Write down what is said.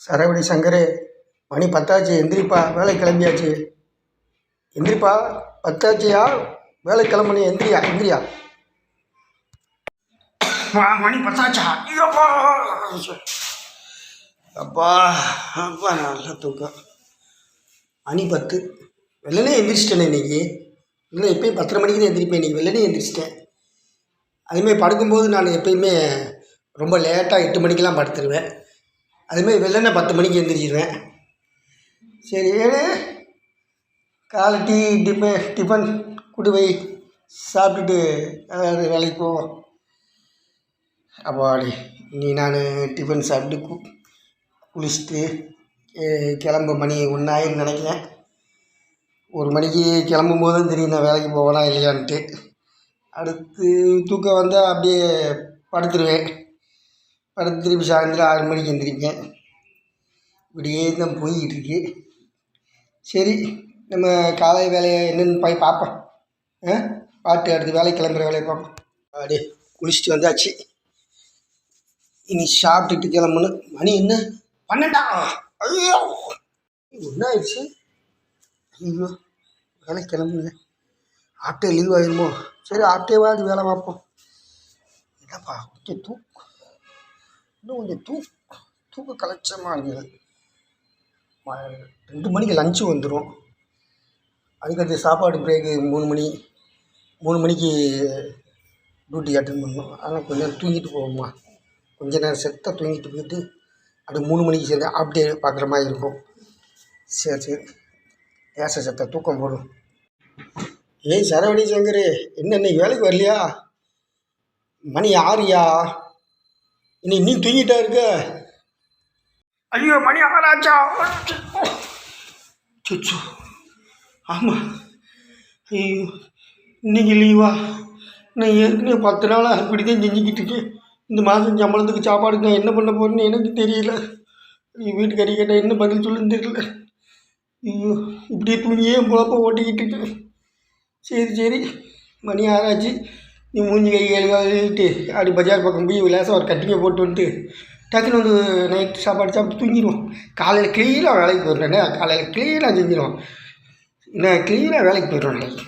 சரவடி சங்கரே, மணி 10 எந்திரிப்பா, வேலை கிளம்பியாச்சு. எந்திரிப்பா, 10 வேலை கிளம்பணும். எந்திரியா எந்திரியா. மணி 10 ஐயோப்பா. அப்பா அப்பா நல்லா தூக்கம். மணி 10. வெள்ளனே எந்திரிச்சிட்டேனே இன்னைக்கு. இல்லை எப்பயும் 10:30 மணிக்கு தான் எந்திரிப்பேன். இன்றைக்கி வெள்ளனே எந்திரிச்சிட்டேன். அதுமாதிரி படுக்கும்போது நான் எப்பயுமே ரொம்ப லேட்டாக 8 மணிக்கெலாம் படுத்துருவேன். அதுமாதிரி வெள்ளனே 10 மணிக்கு எந்திரிச்சிடுவேன். சரி காலை டிஃபன் குடுவை சாப்பிட்டுட்டு வேலைக்கு போவோம். அப்பாடி நீ நான் டிஃபன் சாப்பிட்டு குளிச்சுட்டு கிளம்ப மணி 1 ஆயிடும்னு நினைக்கிறேன். 1 மணிக்கு கிளம்பும் போது தான் தெரியும் நான் வேலைக்கு போவேனா இல்லையான்ட்டு. அடுத்து தூக்கம் வந்தால் அப்படியே படுத்துருவேன். படுத்து திருப்பி சாயந்தரம் 6 மணிக்கு எந்திரிப்பேன். இப்படியே தான் போய்கிட்டு இருக்கு. சரி, நம்ம காலை வேலையை என்னென்னு போய் பார்ப்போம். பார்த்து அடுத்து வேலைக்கு கிளம்புற வேலையை பார்ப்போம். அப்படியே குளிச்சுட்டு வந்தாச்சு. இனி சாப்பிட்டுட்டு கிளம்பணும். மணி என்ன 12. ஐயோ என்ன ஆயிடுச்சு. ஐயோ வேலைக்கு கிளம்புங்க. ஆஃப்டே லீவ் ஆகிருமோ. சரி ஆஃப்டேவாது வேலை பார்ப்போம். என்னப்பா கொஞ்சம் இன்னும் கொஞ்சம் தூக்க கலட்சமாக இருக்குது. 2 மணிக்கு லஞ்சு வந்துடும். அதுக்கடுத்து சாப்பாடு பிரேக்கு 3 மணிக்கு டியூட்டி அட்டன் பண்ணணும். அதனால் கொஞ்சம் நேரம் தூங்கிட்டு போவோம்மா. கொஞ்ச நேரம் செத்தாக தூங்கிட்டு போயிட்டு அது 3 மணிக்கு சேர்ந்து ஆப்டே பார்க்குற மாதிரி இருக்கும். சரி செத்த தூக்கம் போடும். சரவடி சங்கர், என்ன இன்னைக்கு வேலைக்கு வரலையா? மணி 6யா? இன்னைக்கு நீ தூங்கிட்டா இருக்க? ஐயோ மணி 6 ஆச்சா? சுச்சு ஆமாம். ஐயோ இன்னைக்கு லீவா? நான் ஏற்கனவே 10 நாளாக அப்படி தான் செஞ்சுக்கிட்டு இருக்கேன். இந்த மாதம் சம்பளத்துக்கு சாப்பாடுக்கு நான் என்ன பண்ண போகிறேன்னு எனக்கு தெரியல. வீட்டுக்காரி கேட்டால் என்ன பதில் சொல்லுன்னு தெரியல. ஐயோ இப்படியே தூங்கியே பொழப்ப ஓட்டிக்கிட்டு இருக்கேன். சரி மணி 6 ஆச்சு. நீ மூஞ்சி கை கழுவிட்டு அப்படி பஜார் பக்கம் போய் லேசாக ஒரு கட்டிங்கை போட்டு வந்துட்டு டக்குன்னு வந்து நைட்டு சாப்பாடு சாப்பிட்டு தூங்கிடுவோம். காலையில் க்ளீனாக வேலைக்கு போயிடுறேனே. காலையில் க்ளீனாக செஞ்சிடுவோம். நான் க்ளீனாக வேலைக்கு போயிடுவேன் நாளைக்கு.